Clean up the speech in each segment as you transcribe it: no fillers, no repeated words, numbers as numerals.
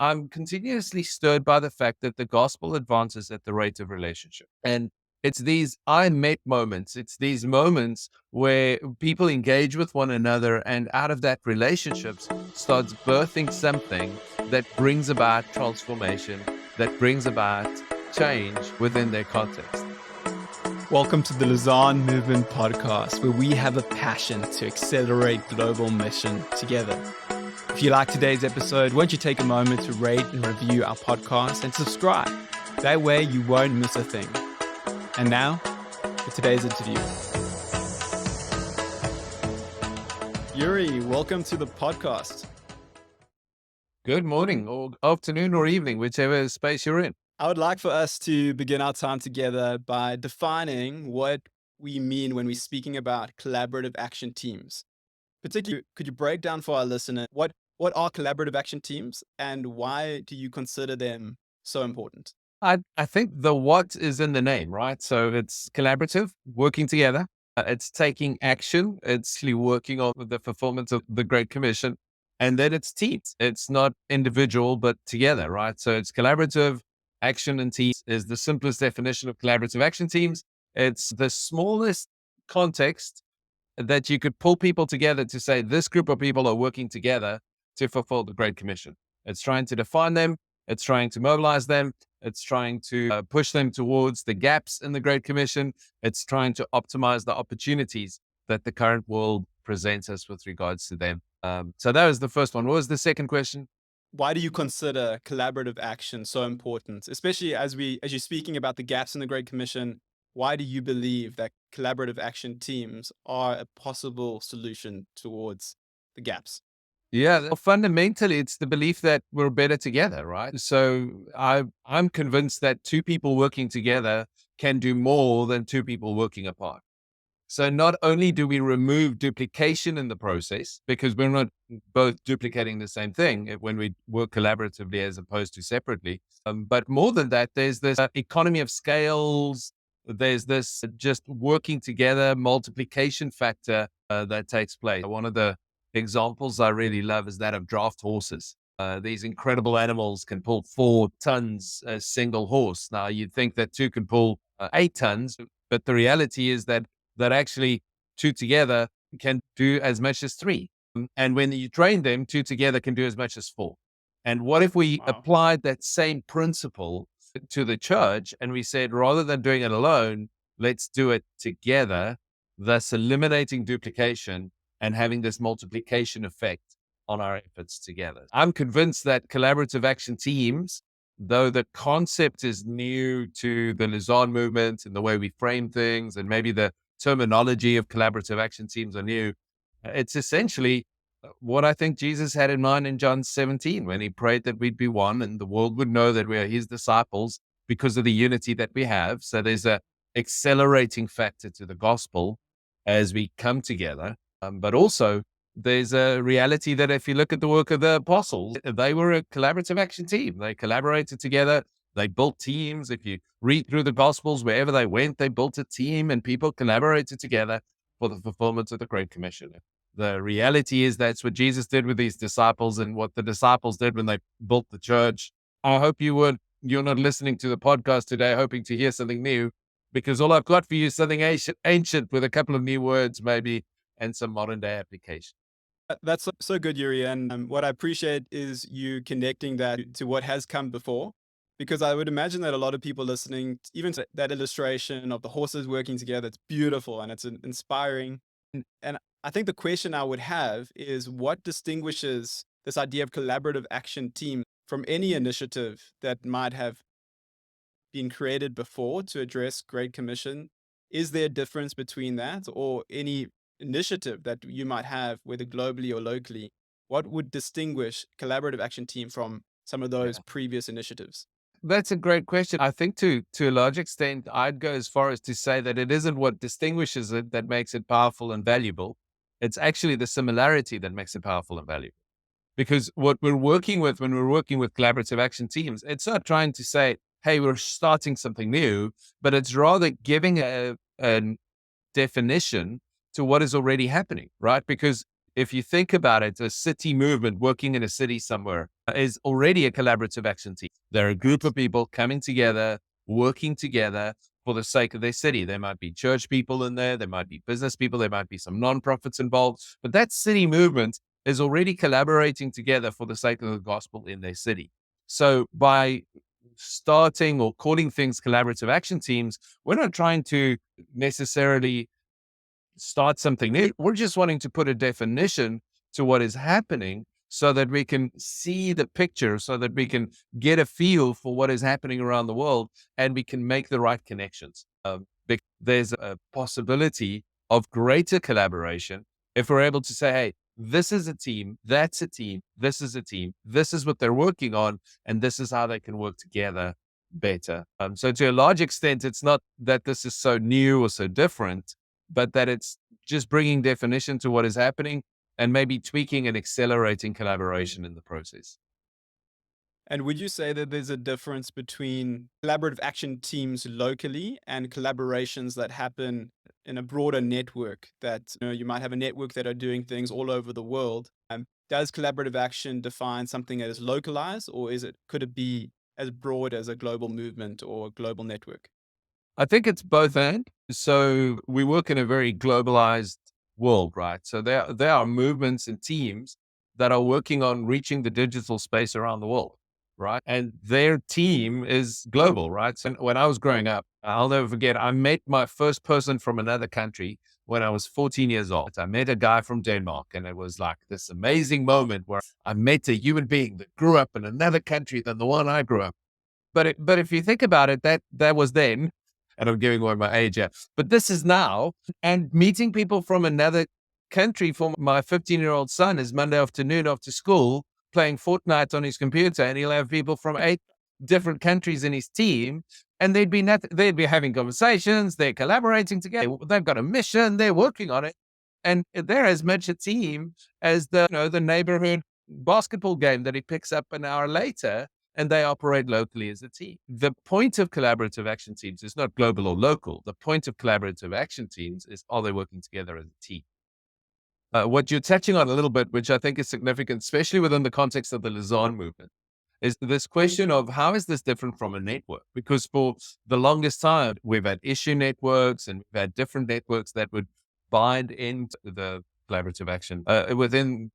I'm continuously stirred by the fact that the gospel advances at the rate of relationship. And it's these I met moments. It's these moments where people engage with one another, and out of that, relationships starts birthing something that brings about transformation, that brings about change within their context. Welcome to the Lausanne Movement Podcast, where we have a passion to accelerate global mission together. If you like today's episode, won't you take a moment to rate and review our podcast and subscribe? That way you won't miss a thing. And now, for today's interview. Yuri, welcome to the podcast. Good morning or afternoon or evening, whichever space you're in. I would like for us to begin our time together by defining what we mean when we're speaking about collaborative action teams. Particularly, could you break down for our listener what are collaborative action teams and why do you consider them so important? I think the what is in the name, right? So it's collaborative, working together. It's taking action. It's actually working on the fulfillment of the Great Commission. And then it's teams. It's not individual, but together, right? So it's collaborative action, and teams is the simplest definition of collaborative action teams. It's the smallest context that you could pull people together to say this group of people are working together to fulfill the Great Commission. It's trying to define them. It's trying to mobilize them. It's trying to push them towards the gaps in the Great Commission. It's trying to optimize the opportunities that the current world presents us with regards to them. So that was the first one. What was the second question? Why do you consider collaborative action so important, especially as you're speaking about the gaps in the Great Commission? Why do you believe that collaborative action teams are a possible solution towards the gaps? Yeah, fundamentally, it's the belief that we're better together, right? So I'm convinced that two people working together can do more than two people working apart. So not only do we remove duplication in the process, because we're not both duplicating the same thing when we work collaboratively as opposed to separately, but more than that, there's this economy of scales. There's this just working together multiplication factor that takes place. One of the examples I really love is that of draft horses. These incredible animals can pull 4 tons a single horse. Now you'd think that two can pull 8 tons, but the reality is that actually two together can do as much as 3. And when you train them, two together can do as much as 4. And what if we Wow. applied that same principle to the church and we said, rather than doing it alone, let's do it together, thus eliminating duplication and having this multiplication effect on our efforts together. I'm convinced that collaborative action teams, though the concept is new to the Lausanne movement and the way we frame things, and maybe the terminology of collaborative action teams are new, it's essentially what I think Jesus had in mind in John 17 when he prayed that we'd be one and the world would know that we are his disciples because of the unity that we have. So there's a accelerating factor to the gospel as we come together. But also there's a reality that if you look at the work of the apostles, they were a collaborative action team. They collaborated together. They built teams. If you read through the gospels, wherever they went, they built a team and people collaborated together for the fulfillment of the Great Commission. The reality is that's what Jesus did with these disciples and what the disciples did when they built the church. I hope you're not listening to the podcast today hoping to hear something new, because all I've got for you is something ancient with a couple of new words maybe and some modern day application. That's so good, Yuri. And what I appreciate is you connecting that to what has come before, because I would imagine that a lot of people listening, even to that illustration of the horses working together, it's beautiful and it's inspiring. And I think the question I would have is what distinguishes this idea of collaborative action team from any initiative that might have been created before to address Great Commission? Is there a difference between that or any initiative that you might have, whether globally or locally? What would distinguish collaborative action team from some of those Yeah. previous initiatives? That's a great question. I think to a large extent, I'd go as far as to say that it isn't what distinguishes it that makes it powerful and valuable. It's actually the similarity that makes it powerful and valuable. Because what we're working with when we're working with collaborative action teams, it's not trying to say, hey, we're starting something new, but it's rather giving a definition to what is already happening, right? Because if you think about it, a city movement working in a city somewhere is already a collaborative action team. They're a group of people coming together, working together for the sake of their city. There might be church people in there, there might be business people, there might be some nonprofits involved, but that city movement is already collaborating together for the sake of the gospel in their city. So by starting or calling things collaborative action teams, we're not trying to necessarily start something new. We're just wanting to put a definition to what is happening so that we can see the picture, so that we can get a feel for what is happening around the world and we can make the right connections. There's a possibility of greater collaboration if we're able to say, hey, this is a team, that's a team, this is a team, this is what they're working on, and this is how they can work together better. So to a large extent, it's not that this is so new or so different, but that it's just bringing definition to what is happening and maybe tweaking and accelerating collaboration in the process. And would you say that there's a difference between collaborative action teams locally and collaborations that happen in a broader network that, you might have a network that are doing things all over the world? Does collaborative action define something as localized, or could it be as broad as a global movement or a global network? I think it's both and. So we work in a very globalized world, right? So there are movements and teams that are working on reaching the digital space around the world, right? And their team is global, right? So when I was growing up, I'll never forget, I met my first person from another country when I was 14 years old. I met a guy from Denmark, and it was like this amazing moment where I met a human being that grew up in another country than the one I grew up. But if you think about it, that was then, and I'm giving away my age here, but this is now. And meeting people from another country for my 15-year-old son is Monday afternoon after school playing Fortnite on his computer, and he'll have people from 8 different countries in his team, and they'd be having conversations, they're collaborating together, they've got a mission, they're working on it, and they're as much a team as the neighborhood basketball game that he picks up an hour later, and they operate locally as a team. The point of collaborative action teams is not global or local. The point of collaborative action teams is, are they working together as a team? What you're touching on a little bit, which I think is significant, especially within the context of the Lausanne movement, is this question of how is this different from a network? Because for the longest time, we've had issue networks and we've had different networks that would bind into the collaborative action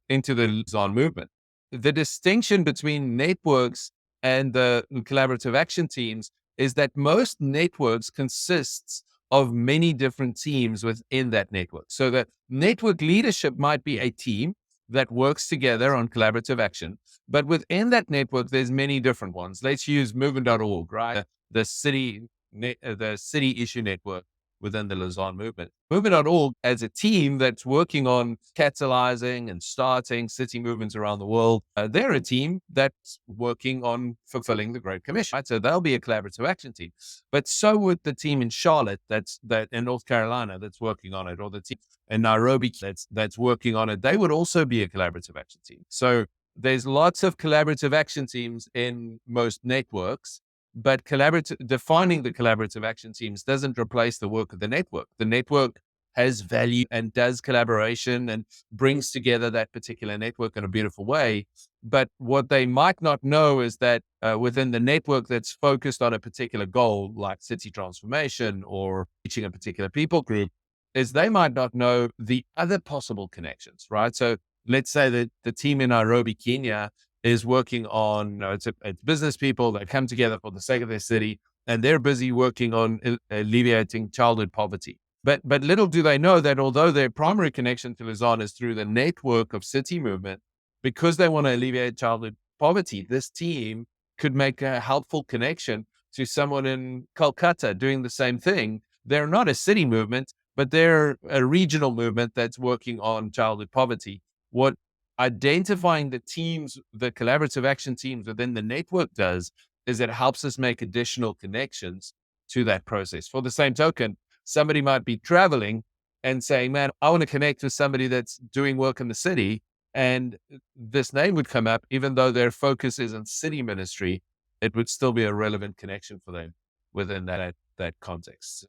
into the Lausanne movement. The distinction between networks and the collaborative action teams is that most networks consists of many different teams within that network. So the network leadership might be a team that works together on collaborative action, but within that network, there's many different ones. Let's use movement.org, right? The city issue network within the Lausanne movement. Movement.org as a team that's working on catalyzing and starting city movements around the world. They're a team that's working on fulfilling the Great Commission, right? So they'll be a collaborative action team. But so would the team in Charlotte that in North Carolina that's working on it, or the team in Nairobi that's working on it. They would also be a collaborative action team. So there's lots of collaborative action teams in most networks, but defining the collaborative action teams doesn't replace the work of the network. The network has value and does collaboration and brings together that particular network in a beautiful way. But what they might not know is that within the network that's focused on a particular goal, like city transformation or reaching a particular people group, is they might not know the other possible connections, right? So let's say that the team in Nairobi, Kenya, is working on, it's business people that come together for the sake of their city, and they're busy working on alleviating childhood poverty. But little do they know that although their primary connection to Lausanne is through the network of city movement, because they want to alleviate childhood poverty, this team could make a helpful connection to someone in Kolkata doing the same thing. They're not a city movement, but they're a regional movement that's working on childhood poverty. What identifying the teams, the collaborative action teams within the network does is it helps us make additional connections to that process. For the same token, somebody might be traveling and saying, man, I want to connect with somebody that's doing work in the city. And this name would come up, even though their focus is on city ministry, it would still be a relevant connection for them within that context.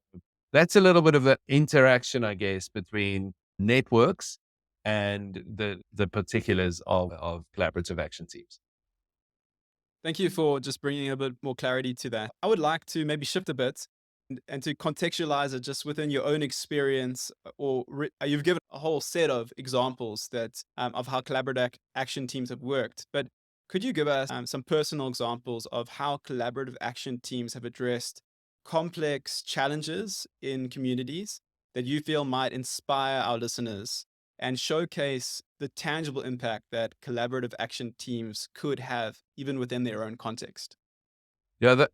That's a little bit of the interaction, I guess, between networks and the particulars of collaborative action teams. Thank you for just bringing a bit more clarity to that. I would like to maybe shift a bit and to contextualize it just within your own experience, you've given a whole set of examples that of how collaborative action teams have worked. But could you give us some personal examples of how collaborative action teams have addressed complex challenges in communities that you feel might inspire our listeners and showcase the tangible impact that collaborative action teams could have even within their own context? Yeah,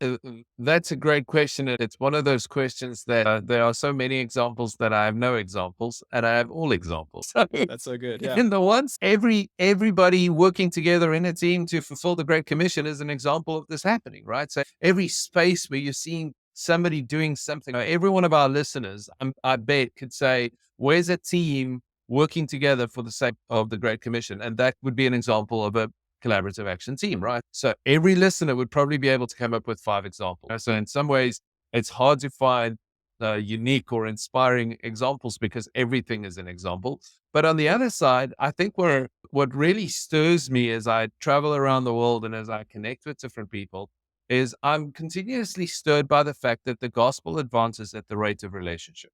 that's a great question. And it's one of those questions that there are so many examples that I have no examples, and I have all examples. So, That's so good. Yeah. in the ones, everybody working together in a team to fulfill the Great Commission is an example of this happening, right? So every space where you're seeing somebody doing something, every one of our listeners, I bet, could say, "Where's a team working together for the sake of the Great Commission?" And that would be an example of a collaborative action team, right? So every listener would probably be able to come up with 5 examples. So in some ways, it's hard to find unique or inspiring examples because everything is an example. But on the other side, I think what really stirs me as I travel around the world and as I connect with different people is I'm continuously stirred by the fact that the gospel advances at the rate of relationship.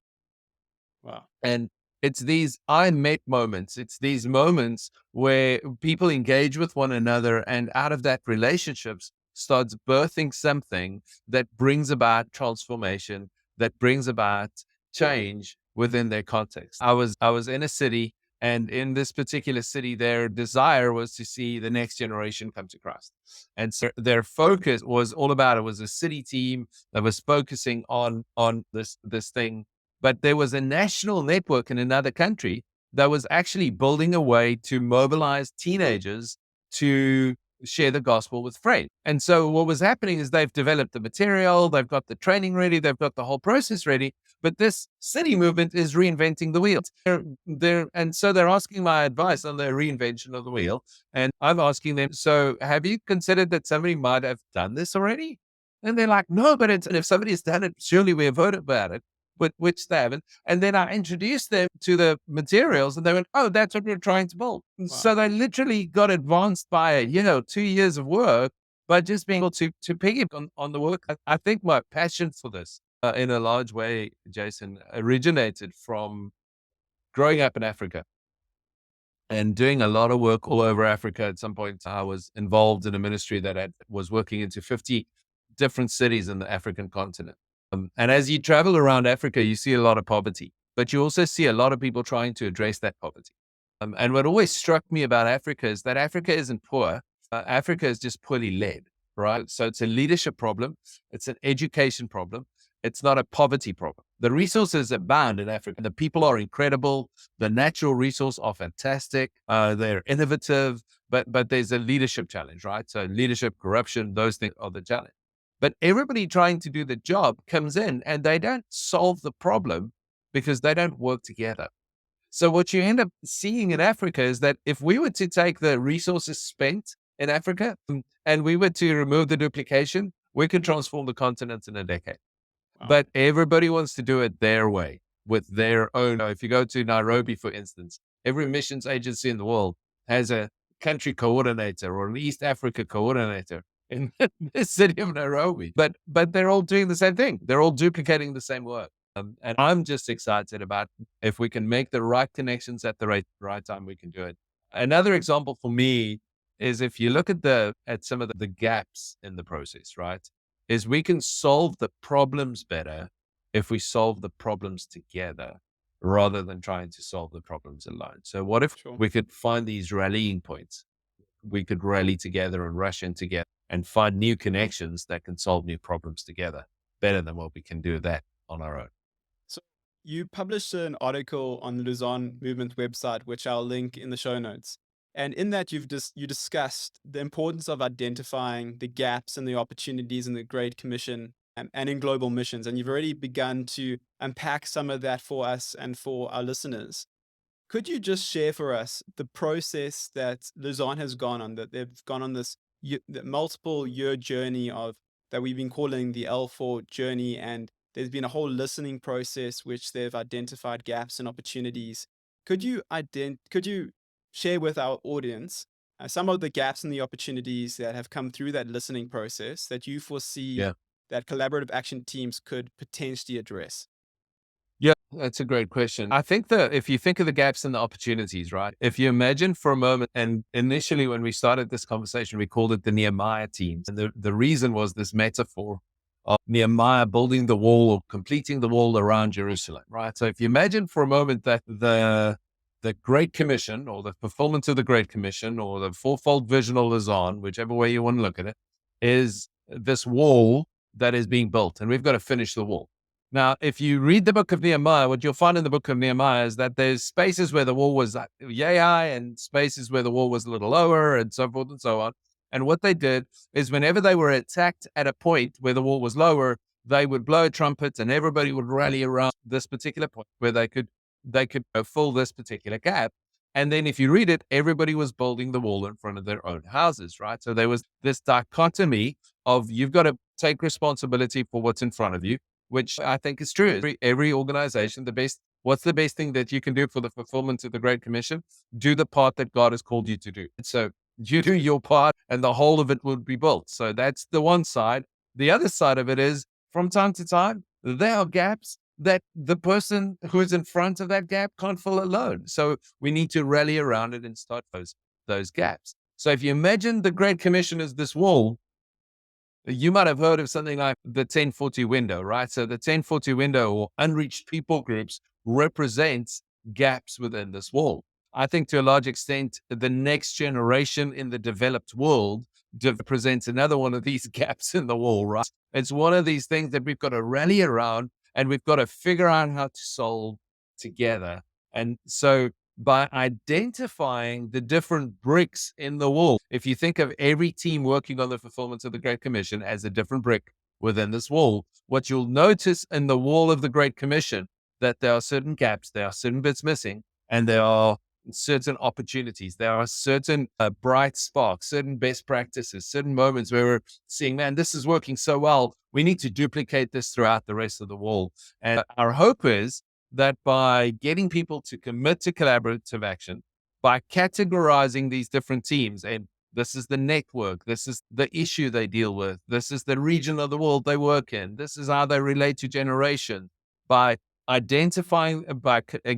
Wow. And it's these I met moments. It's these moments where people engage with one another, and out of that, relationships starts birthing something that brings about transformation, that brings about change within their context. I was in a city, and in this particular city, their desire was to see the next generation come to Christ. And so their focus was all about it was a city team that was focusing on this thing, but there was a national network in another country that was actually building a way to mobilize teenagers to share the gospel with friends. And so what was happening is they've developed the material, they've got the training ready, they've got the whole process ready, but this city movement is reinventing the wheel. And so they're asking my advice on the reinvention of the wheel. And I'm asking them, so have you considered that somebody might have done this already? And they're like, no, but and if somebody's done it, surely we have heard about it, but which they haven't. And then I introduced them to the materials and they went, oh, that's what we're trying to build. And so Wow. they literally got advanced by, 2 years of work by just being able to piggyback on the work. I think my passion for this in a large way, Jason, originated from growing up in Africa and doing a lot of work all over Africa. At some point, I was involved in a ministry that was working into 50 different cities in the African continent. And as you travel around Africa, you see a lot of poverty, but you also see a lot of people trying to address that poverty. And what always struck me about Africa is that Africa isn't poor. Africa is just poorly led, right? So it's a leadership problem. It's an education problem. It's not a poverty problem. The resources abound in Africa. The people are incredible. The natural resources are fantastic. They're innovative, but there's a leadership challenge, right? So leadership, corruption, those things are the challenge. But everybody trying to do the job comes in and they don't solve the problem because they don't work together. So what you end up seeing in Africa is that if we were to take the resources spent in Africa and we were to remove the duplication, we could transform the continent in a decade. Wow. But everybody wants to do it their way with their own. If you go to Nairobi, for instance, every missions agency in the world has a country coordinator or an East Africa coordinator in the city of Nairobi. But they're all doing the same thing. They're all duplicating the same work. And I'm just excited about if we can make the right connections at the right time, we can do it. Another example for me is if you look at some of the gaps in the process, right? Is we can solve the problems better if we solve the problems together rather than trying to solve the problems alone. So what if Sure. we could find these rallying points? We could rally together and rush in together and find new connections that can solve new problems together better than what we can do that on our own. So you published an article on the Luzon Movement website, which I'll link in the show notes. And in that, you discussed the importance of identifying the gaps and the opportunities in the Great Commission and in global missions. And you've already begun to unpack some of that for us and for our listeners. Could you just share for us the process that Luzon has gone on, that they've gone on this the multiple year journey of that we've been calling the L4 journey, and there's been a whole listening process which they've identified gaps and opportunities. could you share with our audience some of the gaps and the opportunities that have come through that listening process that you foresee Yeah. that collaborative action teams could potentially address? Yeah, that's a great question. I think that if you think of the gaps and the opportunities, right? If you imagine for a moment, and initially when we started this conversation, we called it the Nehemiah teams. And the reason was this metaphor of Nehemiah building the wall or completing the wall around Jerusalem, right? So if you imagine for a moment that the Great Commission or the fulfillment of the Great Commission or the fourfold vision of Lausanne, whichever way you want to look at it, is this wall that is being built, and we've got to finish the wall. Now, if you read the book of Nehemiah, what you'll find in the book of Nehemiah is that there's spaces where the wall was like yay high and spaces where the wall was a little lower and so forth and so on. And what they did is whenever they were attacked at a point where the wall was lower, they would blow a trumpet and everybody would rally around this particular point where they could fill this particular gap. And then if you read it, everybody was building the wall in front of their own houses, right? So there was this dichotomy of you've got to take responsibility for what's in front of you, which I think is true. Every organization, what's the best thing that you can do for the fulfillment of the Great Commission? Do the part that God has called you to do. So you do your part and the whole of it will be built. So that's the one side. The other side of it is from time to time, there are gaps that the person who is in front of that gap can't fill alone. So we need to rally around it and start those gaps. So if you imagine the Great Commission as this wall, you might have heard of something like the 1040 window, right? So the 1040 window or unreached people groups represents gaps within this wall. I think to a large extent, the next generation in the developed world presents another one of these gaps in the wall, right? It's one of these things that we've got to rally around and we've got to figure out how to solve together. And so by identifying the different bricks in the wall. If you think of every team working on the fulfillment of the Great Commission as a different brick within this wall, what you'll notice in the wall of the Great Commission, that there are certain gaps, there are certain bits missing, and there are certain opportunities. There are certain bright sparks, certain best practices, certain moments where we're seeing, man, this is working so well. We need to duplicate this throughout the rest of the wall. And our hope is that by getting people to commit to collaborative action, by categorizing these different teams, and this is the network, this is the issue they deal with, this is the region of the world they work in, this is how they relate to generation, by identifying,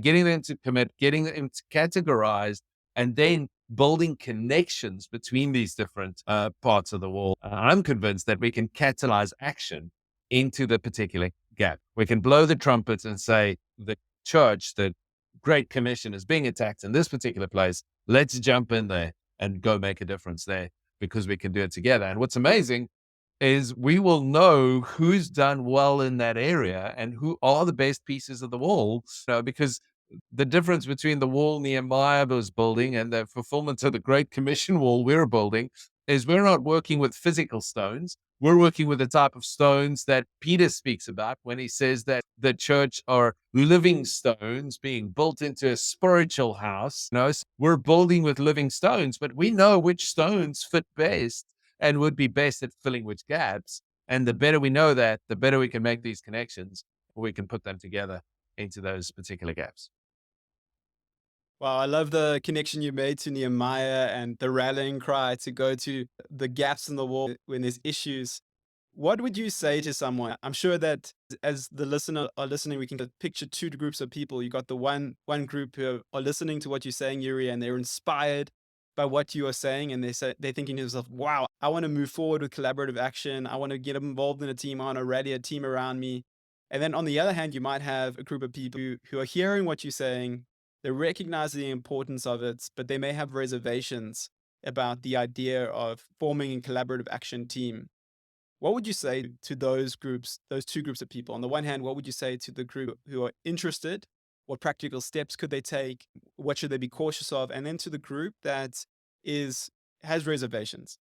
getting them to commit, getting them to categorize, and then building connections between these different parts of the wall, I'm convinced that we can catalyze action into the particular gap. We can blow the trumpets and say, the church, the Great Commission is being attacked in this particular place. Let's jump in there and go make a difference there because we can do it together. And what's amazing is we will know who's done well in that area and who are the best pieces of the wall, because the difference between the wall Nehemiah was building and the fulfillment of the Great Commission wall we're building is we're not working with physical stones. We're working with the type of stones that Peter speaks about when he says that the church are living stones being built into a spiritual house. So we're building with living stones, but we know which stones fit best and would be best at filling which gaps. And the better we know that, the better we can make these connections, or we can put them together into those particular gaps. Wow, I love the connection you made to Nehemiah and the rallying cry to go to the gaps in the wall when there's issues. What would you say to someone? I'm sure that as the listener are listening, we can picture two groups of people. You got the one group who are listening to what you're saying, Yuri, and they're inspired by what you are saying, and they're thinking to themselves, "Wow, I want to move forward with collaborative action. I want to get involved in a team. I want to rally a team around me." And then on the other hand, you might have a group of people who are hearing what you're saying. They recognize the importance of it, but they may have reservations about the idea of forming a collaborative action team. What would you say to those groups, those two groups of people? On the one hand, what would you say to the group who are interested? What practical steps could they take? What should they be cautious of? And then to the group that is has reservations,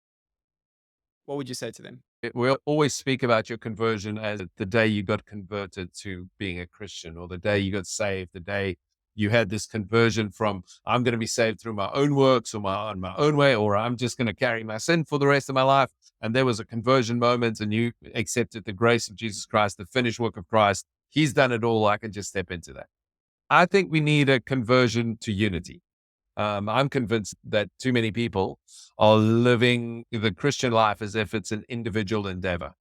what would you say to them? We'll always speak about your conversion as the day you got converted to being a Christian, or the day you got saved, the day you had this conversion from, I'm going to be saved through my own works or on my own way, or I'm just going to carry my sin for the rest of my life. And there was a conversion moment and you accepted the grace of Jesus Christ, the finished work of Christ. He's done it all. I can just step into that. I think we need a conversion to unity. I'm convinced that too many people are living the Christian life as if it's an individual endeavor.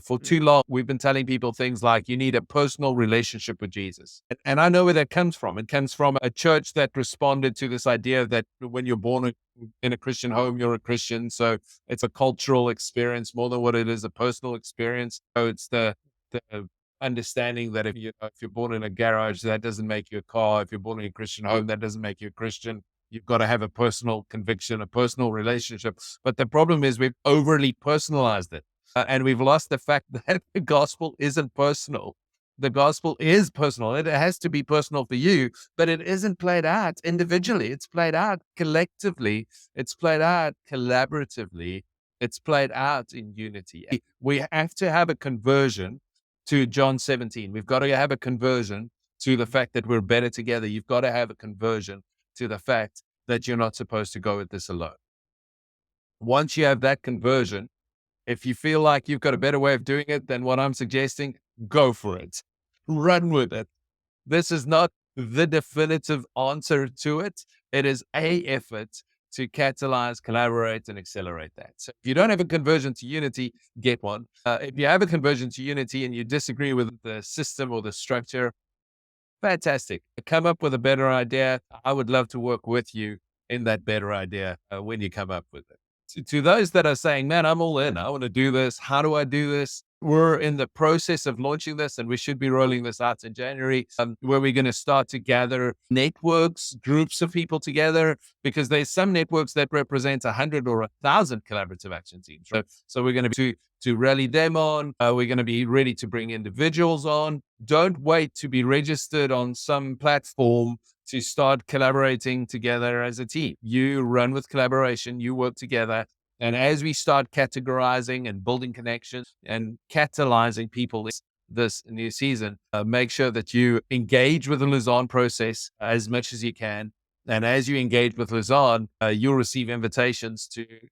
For too Mm, long, we've been telling people things like you need a personal relationship with Jesus. And I know where that comes from. It comes from a church that responded to this idea that when you're born in a Christian home, you're a Christian. So it's a cultural experience more than what it is a personal experience. So it's the understanding that if you're born in a garage, that doesn't make you a car. If you're born in a Christian home, that doesn't make you a Christian. You've got to have a personal conviction, a personal relationship. But the problem is we've overly personalized it. And we've lost the fact that the gospel isn't personal. The gospel is personal. It has to be personal for you, but it isn't played out individually. It's played out collectively. It's played out collaboratively. It's played out in unity. We have to have a conversion to John 17. We've got to have a conversion to the fact that we're better together. You've got to have a conversion to the fact that you're not supposed to go at this alone. Once you have that conversion, if you feel like you've got a better way of doing it than what I'm suggesting, go for it. Run with it. This is not the definitive answer to it. It is a effort to catalyze, collaborate, and accelerate that. So if you don't have a conversion to unity, get one. If you have a conversion to unity and you disagree with the system or the structure, fantastic. Come up with a better idea. I would love to work with you in that better idea when you come up with it. To those that are saying, man, I'm all in. I want to do this. How do I do this? We're in the process of launching this, and we should be rolling this out in January, where we're going to start to gather networks, groups of people together, because there's some networks that represent 100 or 1,000 collaborative action teams. Right? So we're going to be to rally them on. We're going to be ready to bring individuals on. Don't wait to be registered on some platform to start collaborating together as a team. You run with collaboration, you work together. And as we start categorizing and building connections and catalyzing people this new season, make sure that you engage with the Lausanne process as much as you can. And as you engage with Lausanne, you'll receive invitations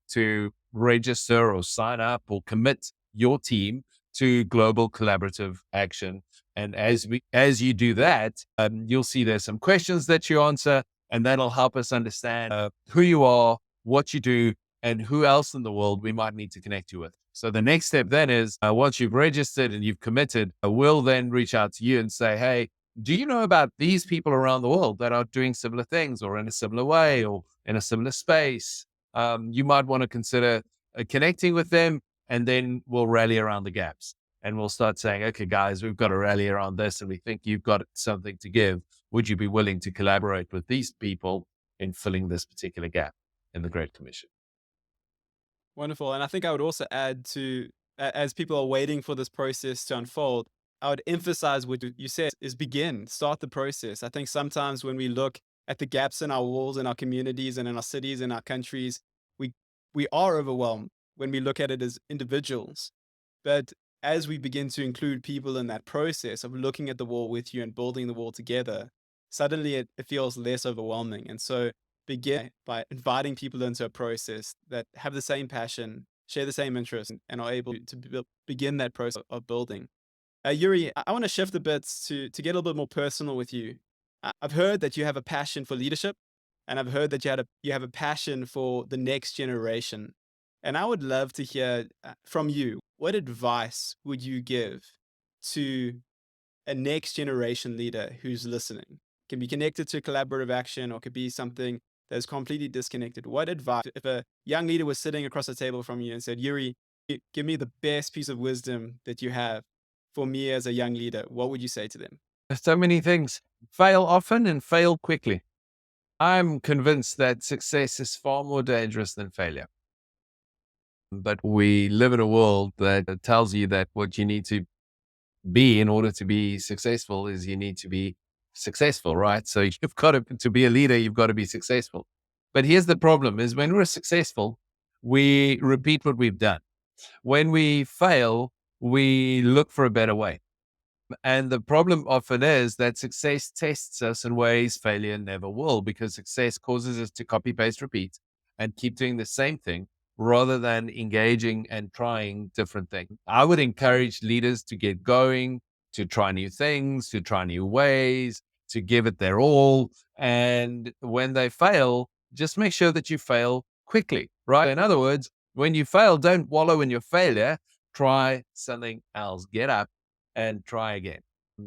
to register or sign up or commit your team to global collaborative action. And as you do that, you'll see there's some questions that you answer, and that'll help us understand who you are, what you do, and who else in the world we might need to connect you with. So the next step then is once you've registered and you've committed, we'll then reach out to you and say, hey, do you know about these people around the world that are doing similar things or in a similar way or in a similar space? You might want to consider connecting with them, and then we'll rally around the gaps. And we'll start saying, okay, guys, we've got to rally around this and we think you've got something to give. Would you be willing to collaborate with these people in filling this particular gap in the Great Commission? Wonderful. And I think I would also add to, as people are waiting for this process to unfold, I would emphasize what you said is begin, start the process. I think sometimes when we look at the gaps in our walls, in our communities and in our cities, in our countries, we, we are overwhelmed when we look at it as individuals. But as we begin to include people in that process of looking at the wall with you and building the wall together, suddenly it feels less overwhelming. And so begin by inviting people into a process that have the same passion, share the same interests, and are able to begin that process of building. Yuri, I want to shift a bit to get a little bit more personal with you. I've heard that you have a passion for leadership, and I've heard that you have a passion for the next generation. And I would love to hear from you. What advice would you give to a next generation leader who's listening? Can be connected to collaborative action or could be something that is completely disconnected. What advice, if a young leader was sitting across the table from you and said, Yuri, give me the best piece of wisdom that you have for me as a young leader, what would you say to them? There's so many things. Fail often and fail quickly. I'm convinced that success is far more dangerous than failure. But we live in a world that tells you that what you need to be in order to be successful is you need to be successful, right? So you've got to be a leader, you've got to be successful. But here's the problem is when we're successful, we repeat what we've done. When we fail, we look for a better way. And the problem often is that success tests us in ways failure never will, because success causes us to copy, paste, repeat, and keep doing the same thing rather than engaging and trying different things. I would encourage leaders to get going, to try new things, to try new ways, to give it their all. And when they fail, just make sure that you fail quickly, right? In other words, when you fail, don't wallow in your failure. Try something else. Get up and try again.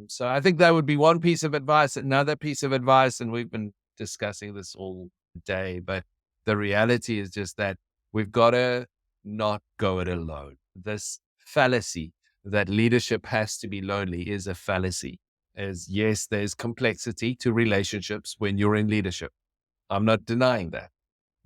So I think that would be one piece of advice. Another piece of advice, and we've been discussing this all day, but the reality is just that we've got to not go it alone. This fallacy that leadership has to be lonely is a fallacy. As yes, there's complexity to relationships when you're in leadership. I'm not denying that,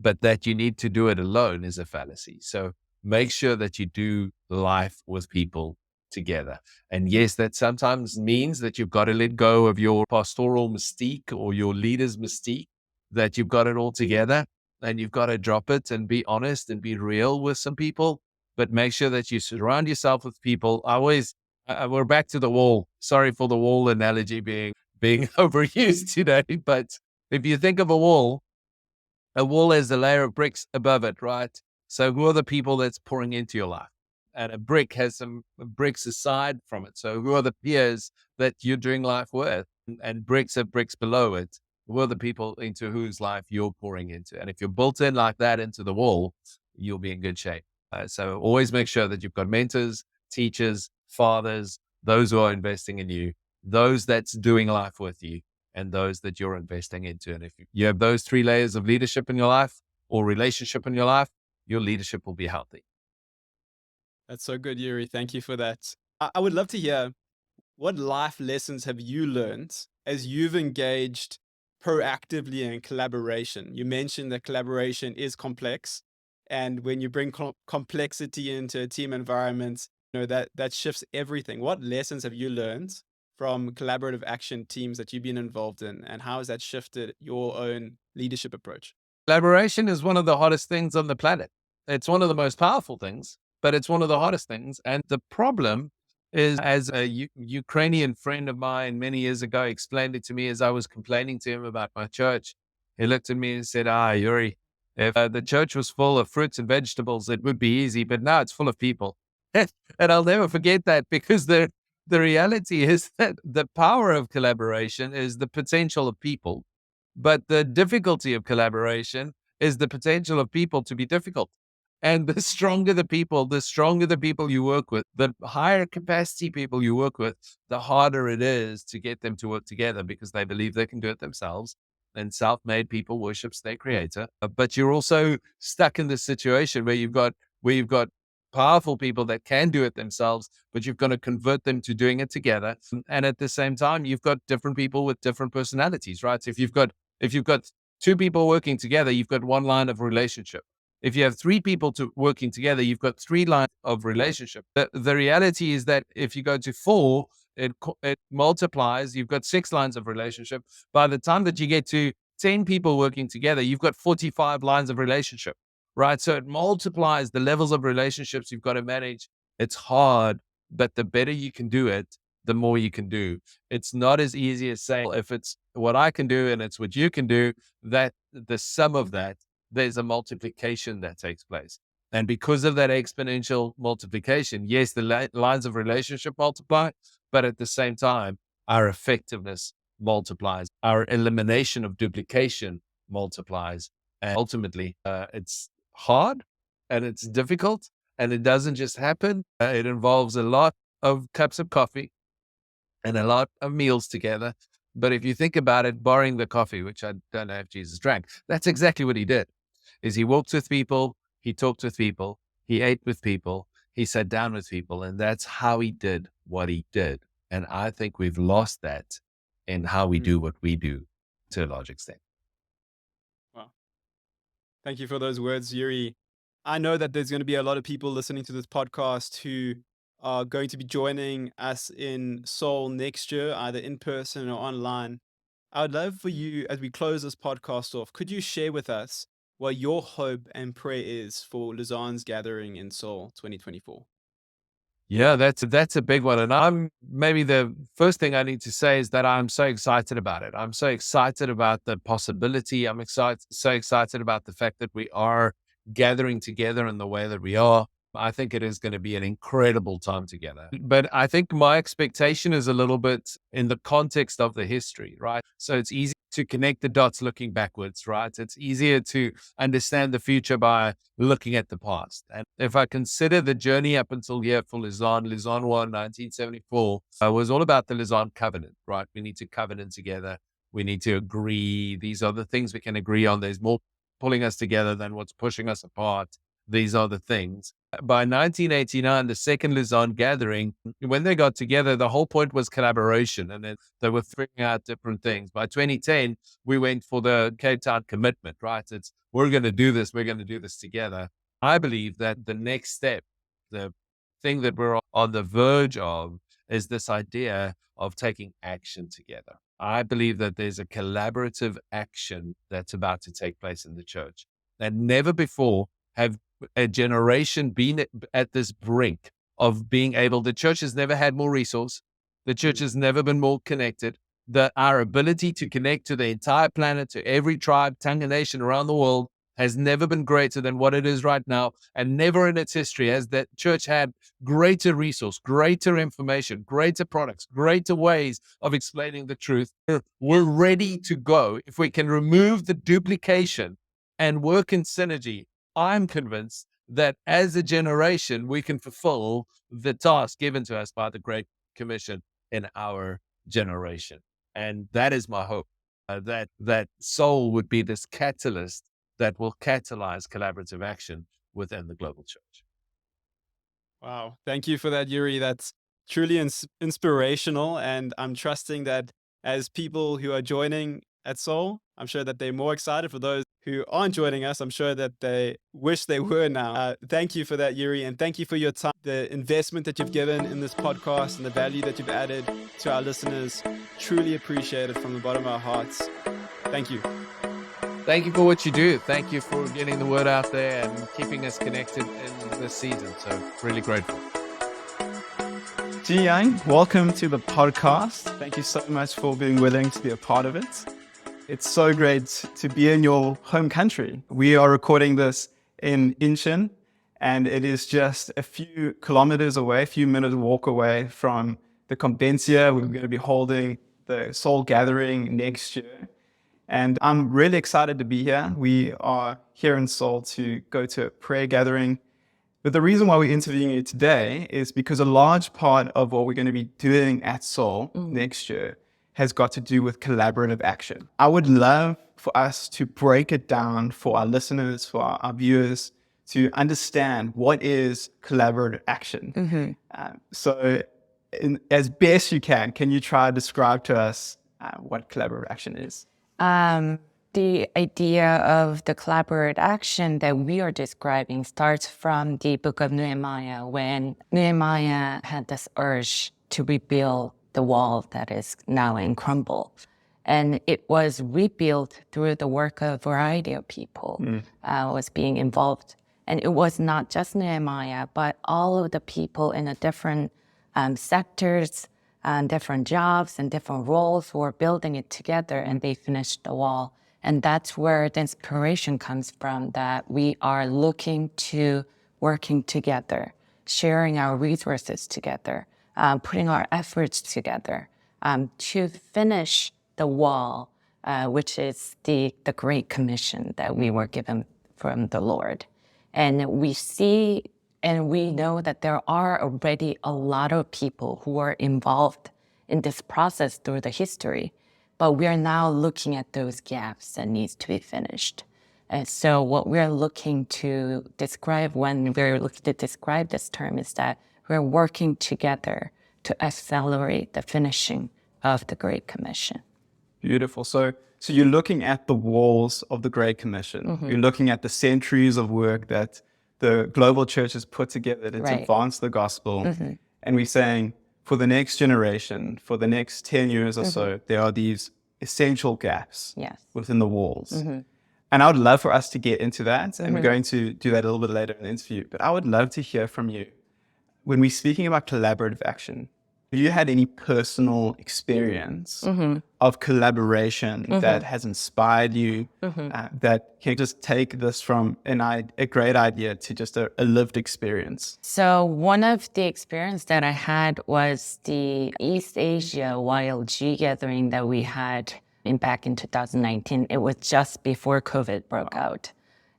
but that you need to do it alone is a fallacy. So make sure that you do life with people together. And yes, that sometimes means that you've got to let go of your pastoral mystique or your leader's mystique, that you've got it all together and you've got to drop it and be honest and be real with some people. But make sure that you surround yourself with people. We're back to the wall. Sorry for the wall analogy being overused today. But if you think of a wall has a layer of bricks above it, right? So who are the people that's pouring into your life? And a brick has some bricks aside from it. So who are the peers that you're doing life with? And bricks have bricks below it. Who are the people into whose life you're pouring into? And if you're built in like that into the wall, you'll be in good shape. So always make sure that you've got mentors, teachers, fathers, those who are investing in you, those that's doing life with you, and those that you're investing into. And if you have those 3 layers of leadership in your life or relationship in your life, your leadership will be healthy. That's so good, Yuri. Thank you for that. I would love to hear, what life lessons have you learned as you've engaged proactively in collaboration? You mentioned that collaboration is complex, and when you bring complexity into a team environment, that shifts everything. What lessons have you learned from collaborative action teams that you've been involved in, and how has that shifted your own leadership approach? Collaboration is one of the hottest things on the planet. It's one of the most powerful things, but it's one of the hottest things. And the problem is, as a Ukrainian friend of mine many years ago explained it to me as I was complaining to him about my church, he looked at me and said, Yuri, if the church was full of fruits and vegetables, it would be easy, but now it's full of people. And I'll never forget that, because the reality is that the power of collaboration is the potential of people. But the difficulty of collaboration is the potential of people to be difficult. And the stronger the people you work with, the higher capacity people you work with, the harder it is to get them to work together, because they believe they can do it themselves. And self-made people worships their creator. But you're also stuck in this situation where you've got powerful people that can do it themselves, but you've got to convert them to doing it together. And at the same time, you've got different people with different personalities, right? So if you've got 2 people working together, you've got 1 line of relationship. If you have 3 people working together, you've got 3 lines of relationship. The reality is that if you go to 4, it multiplies. You've got 6 lines of relationship. By the time that you get to 10 people working together, you've got 45 lines of relationship, right? So it multiplies the levels of relationships you've got to manage. It's hard, but the better you can do it, the more you can do. It's not as easy as saying, if it's what I can do and it's what you can do, that the sum of that, there's a multiplication that takes place. And because of that exponential multiplication, yes, the lines of relationship multiply, but at the same time, our effectiveness multiplies, our elimination of duplication multiplies. And ultimately, it's hard and it's difficult, and it doesn't just happen. It involves a lot of cups of coffee and a lot of meals together. But if you think about it, barring the coffee, which I don't know if Jesus drank, that's exactly what he did. Is he walked with people, he talked with people, he ate with people, he sat down with people, and that's how he did what he did. And I think we've lost that in how we do what we do to a large extent. Wow. Thank you for those words, Yuri. I know that there's going to be a lot of people listening to this podcast who are going to be joining us in Seoul next year, either in person or online. I would love for you, as we close this podcast off, could you share with us what your hope and prayer is for Lausanne's gathering in Seoul 2024? Yeah, that's a big one. And maybe the first thing I need to say is that I'm so excited about it. I'm so excited about the possibility. So excited about the fact that we are gathering together in the way that we are. I think it is going to be an incredible time together. But I think my expectation is a little bit in the context of the history, right? So it's easy to connect the dots looking backwards, right? It's easier to understand the future by looking at the past. And if I consider the journey up until here for Lausanne 1, 1974, was all about the Lausanne Covenant, right? We need to covenant together. We need to agree. These are the things we can agree on. There's more pulling us together than what's pushing us apart. These are the things. By 1989, the second Lausanne gathering, when they got together, the whole point was collaboration, and then they were figuring out different things. By 2010, we went for the Cape Town commitment, right? It's, we're going to do this. We're going to do this together. I believe that the next step, the thing that we're on the verge of, is this idea of taking action together. I believe that there's a collaborative action that's about to take place in the church. And never before have a generation been at this brink of being able, the church has never had more resource. The church has never been more connected. Our ability to connect to the entire planet, to every tribe, tongue, and nation around the world has never been greater than what it is right now. And never in its history has that church had greater resource, greater information, greater products, greater ways of explaining the truth. We're ready to go. If we can remove the duplication and work in synergy, I'm convinced that as a generation, we can fulfill the task given to us by the Great Commission in our generation. And that is my hope, that Soul would be this catalyst that will catalyze collaborative action within the global church. Wow. Thank you for that, Yuri. That's truly inspirational. And I'm trusting that as people who are joining at Soul, I'm sure that they're more excited. For those who aren't joining us, I'm sure that they wish they were now. Thank you for that, Yuri. And thank you for your time, the investment that you've given in this podcast and the value that you've added to our listeners. Truly appreciate it from the bottom of our hearts. Thank you. Thank you for what you do. Thank you for getting the word out there and keeping us connected in this season. So really grateful. Ji Yang, welcome to the podcast. Thank you so much for being willing to be a part of it. It's so great to be in your home country. We are recording this in Incheon, and it is just a few kilometers away, a few minutes walk away from the Conventia. We're going to be holding the Soul Gathering next year. And I'm really excited to be here. We are here in Seoul to go to a prayer gathering. But the reason why we're interviewing you today is because a large part of what we're going to be doing at Seoul next year has got to do with collaborative action. I would love for us to break it down for our listeners, for our viewers, to understand what is collaborative action. So as best you can you try to describe to us what collaborative action is? The idea of the collaborative action that we are describing starts from the book of Nehemiah, when Nehemiah had this urge to rebuild the wall that is now in crumble. And it was rebuilt through the work of a variety of people was being involved. And it was not just Nehemiah, but all of the people in the different sectors, different jobs and different roles were building it together, and they finished the wall. And that's where the inspiration comes from, that we are looking to working together, sharing our resources together, putting our efforts together to finish the wall, which is the Great Commission that we were given from the Lord. And we see and we know that there are already a lot of people who are involved in this process through the history, but we are now looking at those gaps that needs to be finished. And so what we're looking to describe when we're looking to describe this term is that we're working together to accelerate the finishing of the Great Commission. Beautiful. So you're looking at the walls of the Great Commission. You're looking at the centuries of work that the global church has put together to advance the gospel. And we're saying for the next generation, for the next 10 years or so, there are these essential gaps within the walls. And I would love for us to get into that. And we're going to do that a little bit later in the interview. But I would love to hear from you. When we're speaking about collaborative action, Have you had any personal experience Mm-hmm. of collaboration that has inspired you, that can just take this from a great idea to just a lived experience? So one of the experience that I had was the East Asia YLG gathering that we had back in 2019. It was just before COVID broke out.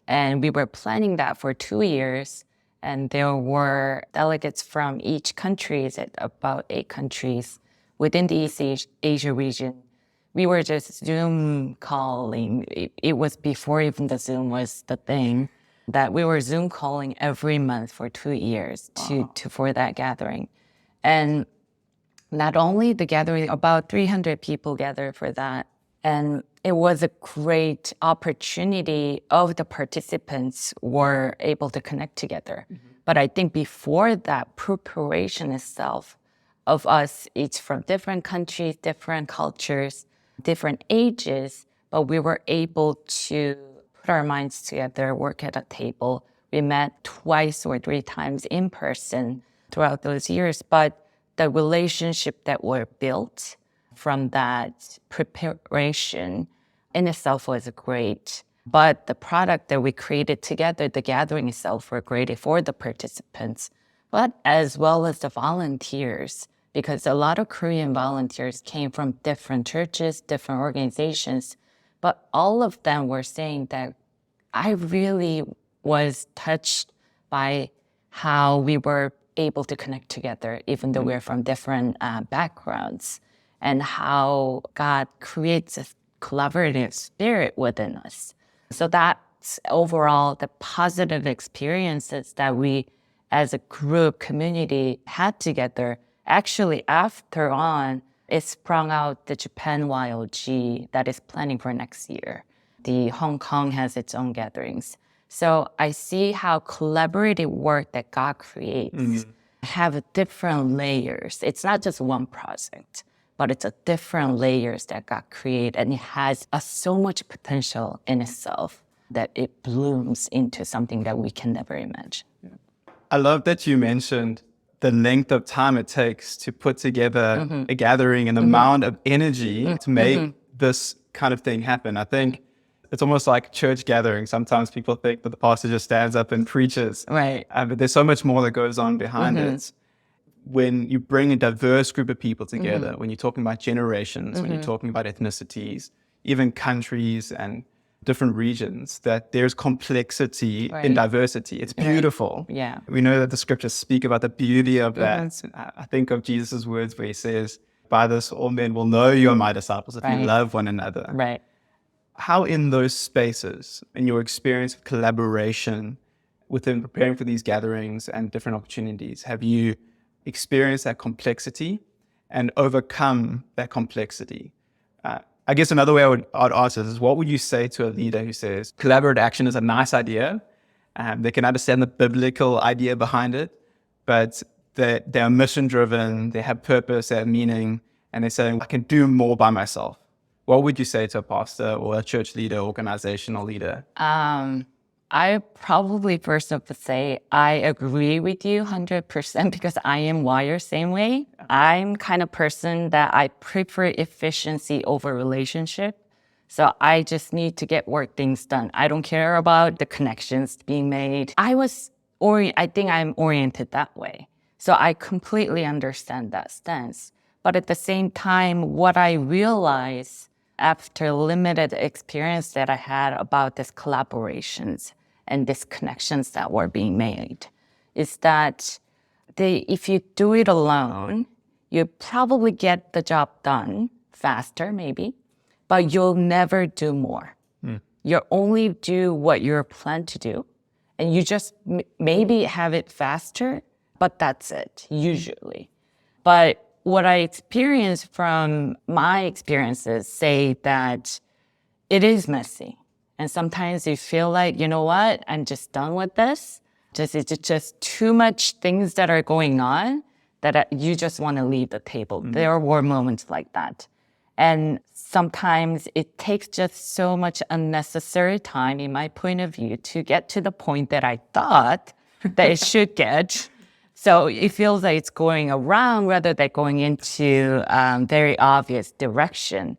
And we were planning that for 2 years. And there were delegates from each country, about 8 countries within the East Asia region. We were just Zoom calling. It was before even the Zoom was the thing, that we were Zoom calling every month for 2 years for that gathering. And not only the gathering, about 300 people gathered for that. And it was a great opportunity of the participants were able to connect together. But I think before that preparation itself of us, each from different countries, different cultures, different ages, but we were able to put our minds together, work at a table. We met twice or 3 times in person throughout those years, but the relationship that were built from that preparation in itself was great. But the product that we created together, the gathering itself, were great for the participants, but as well as the volunteers, because a lot of Korean volunteers came from different churches, different organizations, but all of them were saying that I really was touched by how we were able to connect together, even though we're from different backgrounds, and how God creates a collaborative spirit within us. So that's overall the positive experiences that we as a group community had together. Actually, after on, it sprung out the Japan YLG that is planning for next year. The Hong Kong has its own gatherings. So I see how collaborative work that God creates have different layers. It's not just one project, but it's a different layers that God created, and it has so much potential in itself that it blooms into something that we can never imagine. I love that you mentioned the length of time it takes to put together a gathering and the amount of energy to make this kind of thing happen. I think it's almost like church gathering. Sometimes people think that the pastor just stands up and preaches. Right. But there's so much more that goes on behind it. When you bring a diverse group of people together, when you're talking about generations, when you're talking about ethnicities, even countries and different regions, that there's complexity in diversity. It's beautiful. Yeah. We know that the scriptures speak about the beauty of that. I think of Jesus' words where he says, by this all men will know you are my disciples if you love one another. Right. How in those spaces, in your experience of collaboration within preparing for these gatherings and different opportunities, have you experienced that complexity and overcome that complexity? I guess another way I'd ask this is, what would you say to a leader who says collaborative action is a nice idea? They can understand the biblical idea behind it, but they're mission driven, they have purpose, they have meaning, and they're saying, I can do more by myself. What would you say to a pastor or a church leader, organizational leader? I probably first have to say I agree with you 100% because I am wired same way. I'm kind of person that I prefer efficiency over relationship. So I just need to get work things done. I don't care about the connections being made. I think I'm oriented that way. So I completely understand that stance. But at the same time, what I realize after limited experience that I had about these collaborations and these connections that were being made is that if you do it alone, you probably get the job done faster, maybe, but you'll never do more. You'll only do what you're planned to do, and you just maybe have it faster, but that's it, usually. But what I experienced from my experiences say that it is messy. And sometimes you feel like, you know what, I'm just done with this. It's just too much things that are going on that you just want to leave the table. There were moments like that. And sometimes it takes just so much unnecessary time, in my point of view, to get to the point that I thought that it should get. So it feels like it's going around rather than going into very obvious direction.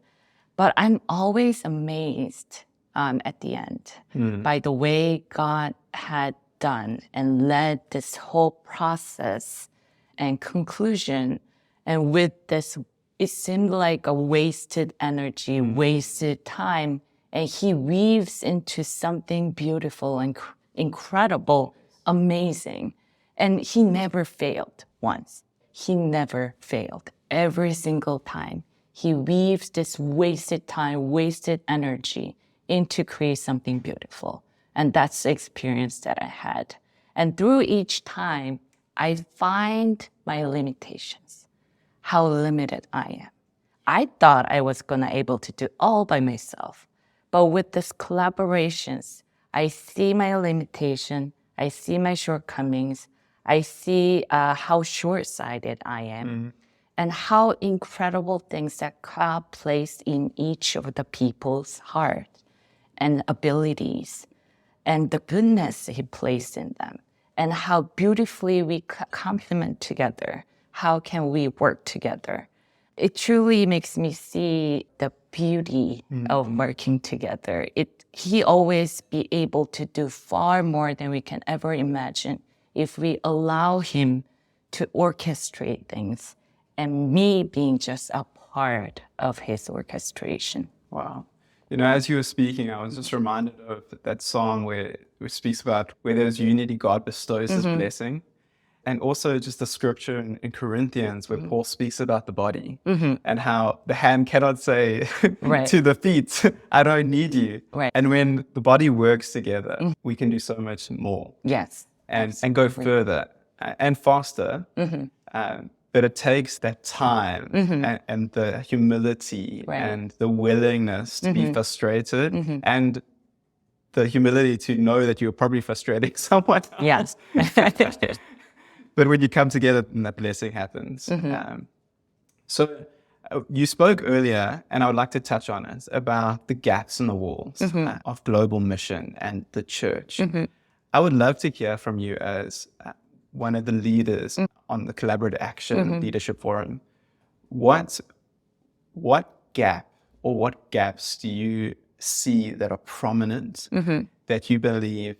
But I'm always amazed at the end by the way God had done and led this whole process and conclusion. And with this, it seemed like a wasted energy, wasted time. And he weaves into something beautiful and incredible, amazing. And he never failed once. He never failed. Every single time, he weaves this wasted time, wasted energy into create something beautiful. And that's the experience that I had. And through each time, I find my limitations, how limited I am. I thought I was gonna able to do all by myself. But with this collaborations, I see my limitation, I see my shortcomings, I see how short-sighted I am, and how incredible things that God placed in each of the people's heart and abilities, and the goodness he placed in them, and how beautifully we complement together. How can we work together? It truly makes me see the beauty of working together. He always be able to do far more than we can ever imagine if we allow him to orchestrate things, and me being just a part of his orchestration. Wow. You know, as you were speaking, I was just reminded of that song where it speaks about where there's unity, God bestows his blessing. And also just the scripture in Corinthians where Paul speaks about the body and how the hand cannot say to the feet, I don't need you. Right. And when the body works together, we can do so much more Yes. and go further and faster. But it takes that time and the humility and the willingness to be frustrated and the humility to know that you're probably frustrating someone else. Yes. But when you come together, then that blessing happens. So you spoke earlier, and I would like to touch on it, about the gaps in the walls of global mission and the church. I would love to hear from you as one of the leaders on the Collaborative Action Leadership Forum. What gap or what gaps do you see that are prominent that you believe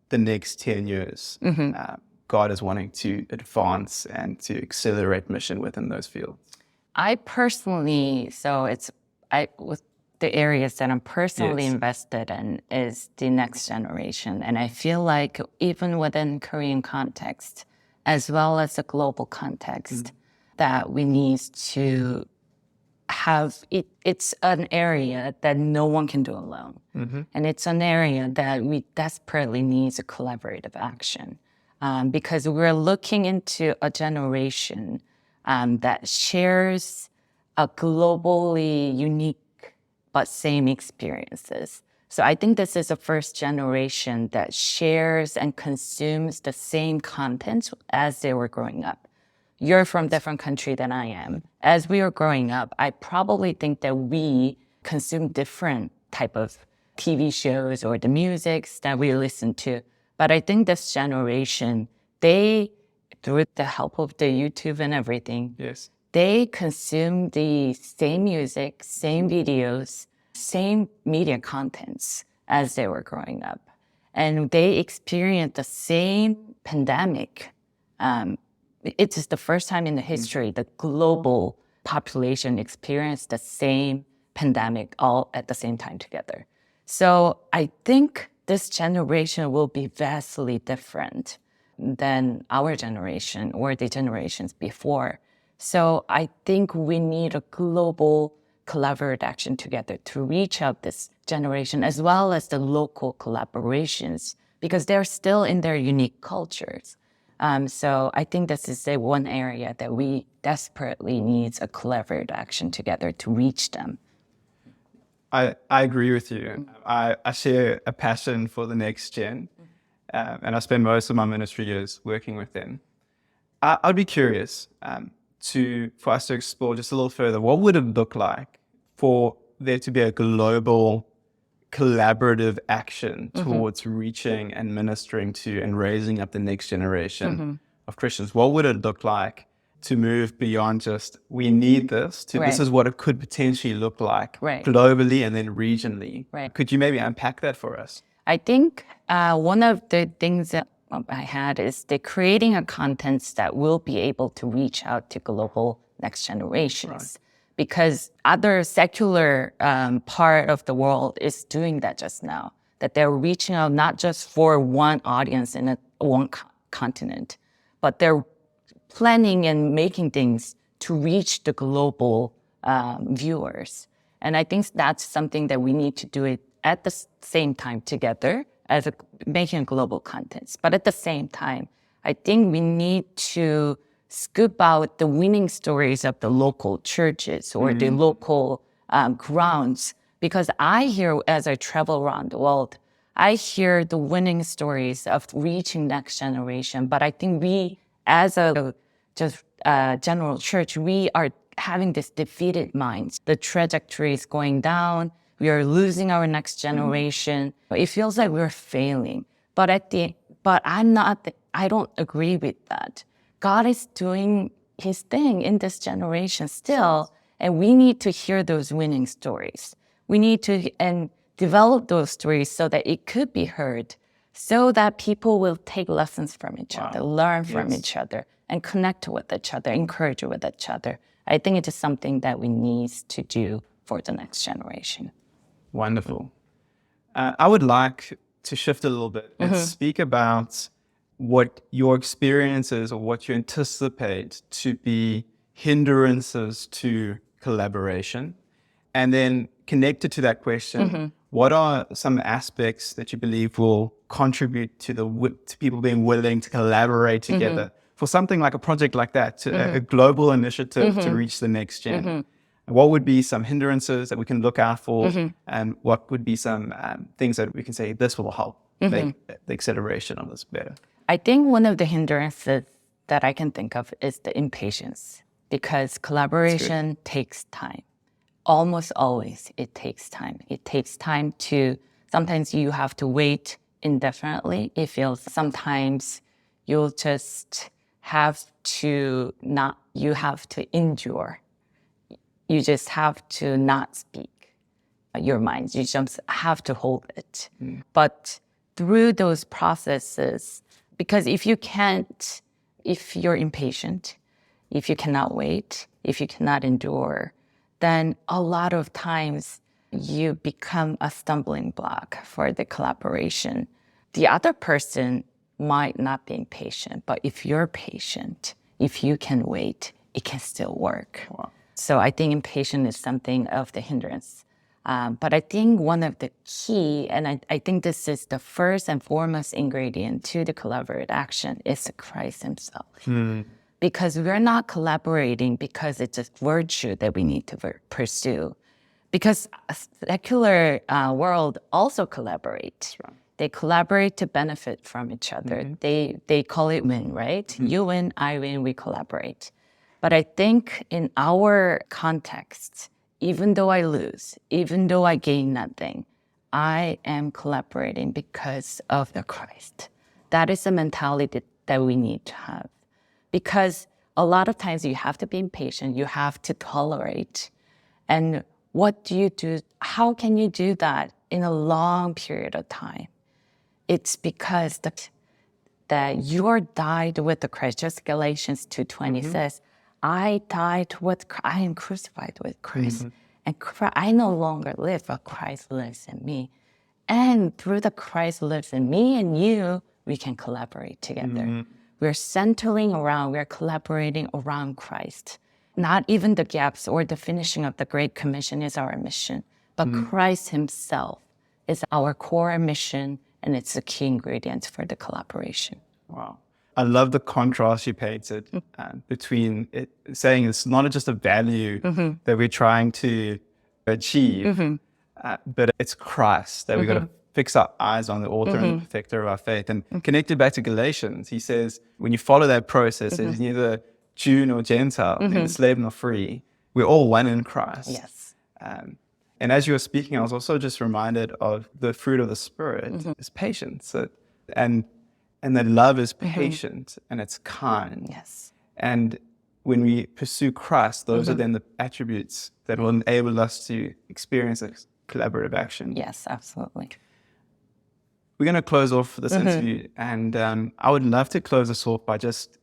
the next 10 years God is wanting to advance and to accelerate mission within those fields? I personally, with the areas that I'm personally invested in is the next generation. And I feel like even within Korean context, as well as the global context, that we need to have it. It's an area that no one can do alone. And it's an area that we desperately need a collaborative action. Because we're looking into a generation that shares a globally unique but same experiences. So I think this is the first generation that shares and consumes the same content as they were growing up. You're from a different country than I am. As we were growing up, I probably think that we consume different type of TV shows or the musics that we listen to. But I think this generation, they, through the help of the YouTube and everything, they consume the same music, same videos, same media contents as they were growing up. And they experience the same pandemic. It is the first time in the history the global population experienced the same pandemic all at the same time together. So I think this generation will be vastly different than our generation or the generations before. So I think we need a global collaborative action together to reach out this generation as well as the local collaborations because they're still in their unique cultures. So I think this is one area that we desperately need a collaborative action together to reach them. I agree with you. I share a passion for the next gen, and I spend most of my ministry years working with them. I'd be curious for us to explore just a little further. What would it look like for there to be a global collaborative action towards reaching and ministering to and raising up the next generation of Christians, what would it look like to move beyond just we need this to this Right. is what it could potentially look like Right. globally and then regionally? Right. Could you maybe unpack that for us? I think one of the things that I had is the creating a content that will be able to reach out to global next generations. Because other secular part of the world is doing that just now, that they're reaching out not just for one audience in one continent, but they're planning and making things to reach the global viewers. And I think that's something that we need to do it at the same time together as making global contents. But at the same time, I think we need to scoop out the winning stories of the local churches or the local grounds. Because I hear, as I travel around the world, I hear the winning stories of reaching next generation. But I think we, as a just general church, we are having this defeated minds. The trajectory is going down. We are losing our next generation. It feels like we're failing. But I don't agree with that. God is doing his thing in this generation still, and we need to hear those winning stories. We need to and develop those stories so that it could be heard, so that people will take lessons from each other, learn from each other, and connect with each other, encourage with each other. I think it is something that we need to do for the next generation. Wonderful. I would like to shift a little bit and speak about what your experiences or what you anticipate to be hindrances to collaboration. And then connected to that question, what are some aspects that you believe will contribute to to people being willing to collaborate together for something like a project like that, to a global initiative to reach the next gen? What would be some hindrances that we can look out for, and what would be some things that we can say this will help make the acceleration of this better? I think one of the hindrances that I can think of is the impatience, because collaboration takes time. Almost always it takes time. It takes time to, sometimes you have to wait indefinitely. It feels sometimes you'll just have to you have to endure. You just have to not speak your mind. You just have to hold it. But through those processes, because if you're impatient, if you cannot wait, if you cannot endure, then a lot of times you become a stumbling block for the collaboration. The other person might not be patient, but if you're patient, if you can wait, it can still work. Wow. So I think impatience is something of the hindrance. But I think one of the key, and I think this is the first and foremost ingredient to the collaborative action, is Christ himself. Because we're not collaborating because it's a virtue that we need to pursue. Because a secular world also collaborate. Right. They collaborate to benefit from each other. They call it win, right? You win, I win, we collaborate. But I think in our context, even though I lose, even though I gain nothing, I am collaborating because of the Christ. That is a mentality that we need to have. Because a lot of times you have to be impatient, you have to tolerate. And what do you do? How can you do that in a long period of time? It's because that you are died with the Christ. Just Galatians 2:20 says, I am crucified with Christ. And I no longer live, but Christ lives in me. And through the Christ lives in me and you, we can collaborate together. We're centering around, we're collaborating around Christ. Not even the gaps or the finishing of the Great Commission is our mission, but Christ himself is our core mission, and it's a key ingredient for the collaboration. Wow. I love the contrast you painted between it saying it's not just a value that we're trying to achieve, but it's Christ that we've got to fix our eyes on, the author and the perfecter of our faith. And connected back to Galatians, he says, when you follow that process, it's neither Jew nor Gentile, neither slave nor free. We're all one in Christ. Yes. And as you were speaking, I was also just reminded of the fruit of the Spirit is patience. And and that love is patient and it's kind. Yes. And when we pursue Christ, those are then the attributes that will enable us to experience a collaborative action. Yes, absolutely. We're going to close off this interview, and I would love to close us off by just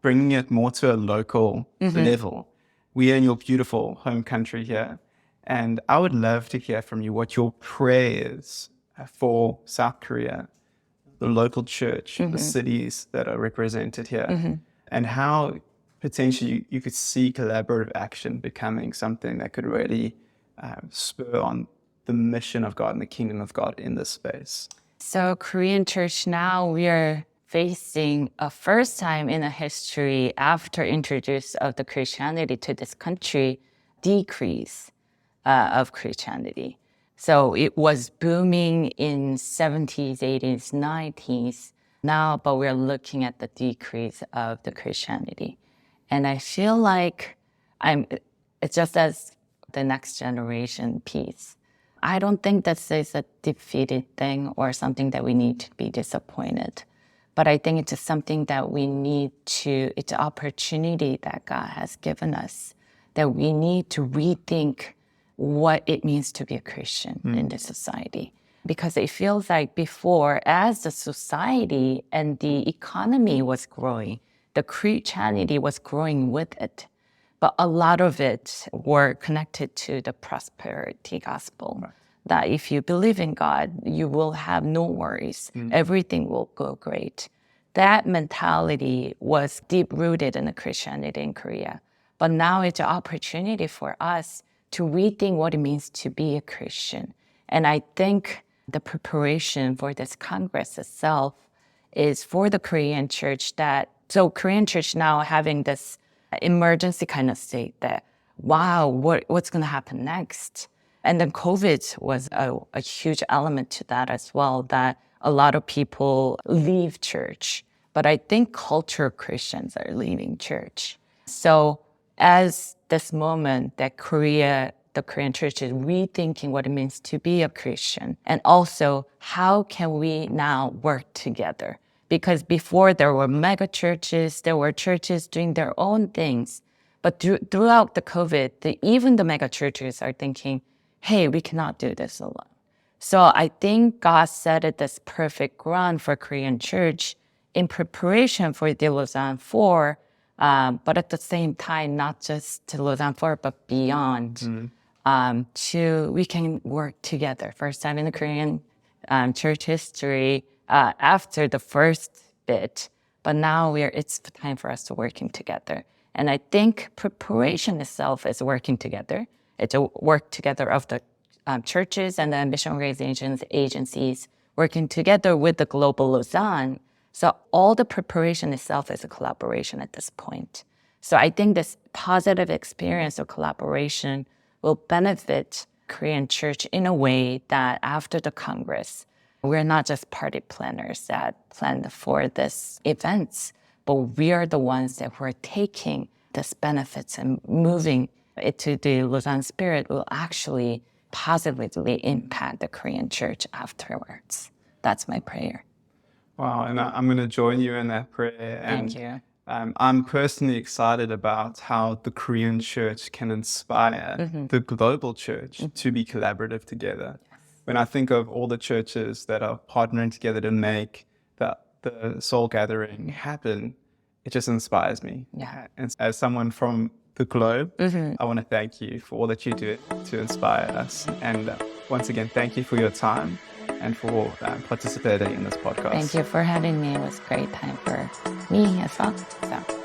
bringing it more to a local level. We are in your beautiful home country here, and I would love to hear from you what your prayer is for South Korea, the local church, the cities that are represented here, and how potentially you could see collaborative action becoming something that could really spur on the mission of God and the kingdom of God in this space. So Korean church now, we are facing a first time in a history after introduce of the Christianity to this country, decrease of Christianity. So it was booming in 70s, 80s, 90s now, but we're looking at the decrease of the Christianity. And I feel like it's just as the next generation piece. I don't think this is a defeated thing or something that we need to be disappointed. But I think it's just something that we need to, it's an opportunity that God has given us, that we need to rethink what it means to be a Christian in this society. Because it feels like before, as the society and the economy was growing, the Christianity was growing with it. But a lot of it were connected to the prosperity gospel. Right. That if you believe in God, you will have no worries. Everything will go great. That mentality was deep-rooted in the Christianity in Korea. But now it's an opportunity for us to rethink what it means to be a Christian. And I think the preparation for this Congress itself is for the Korean church so Korean church now having this emergency kind of state that, wow, what's going to happen next? And then COVID was a huge element to that as well, that a lot of people leave church. But I think cultural Christians are leaving church. So as this moment that the Korean church is rethinking what it means to be a Christian, and also how can we now work together? Because before there were mega churches, there were churches doing their own things. But throughout the COVID, even the mega churches are thinking, hey, we cannot do this alone. So I think God set it this perfect ground for Korean church in preparation for the Lausanne 4, but at the same time, not just to Lausanne 4, but beyond. We can work together. First time in the Korean church history, after the first bit, but now it's time for us to working together. And I think preparation itself is working together. It's a work together of the churches and the mission organizations, agencies, working together with the Global Lausanne. So all the preparation itself is a collaboration at this point. So I think this positive experience of collaboration will benefit Korean church in a way that after the Congress, we're not just party planners that plan for this events, but we are the ones that were taking this benefits and moving it to the Lausanne spirit will actually positively impact the Korean church afterwards. That's my prayer. Wow, and I'm going to join you in that prayer. Thank you. I'm personally excited about how the Korean church can inspire the global church to be collaborative together. When I think of all the churches that are partnering together to make the soul gathering happen, it just inspires me. Yeah. And as someone from the globe, I want to thank you for all that you do to inspire us. And once again, thank you for your time and for participating in this podcast. Thank you for having me. It was a great time for me as well. So.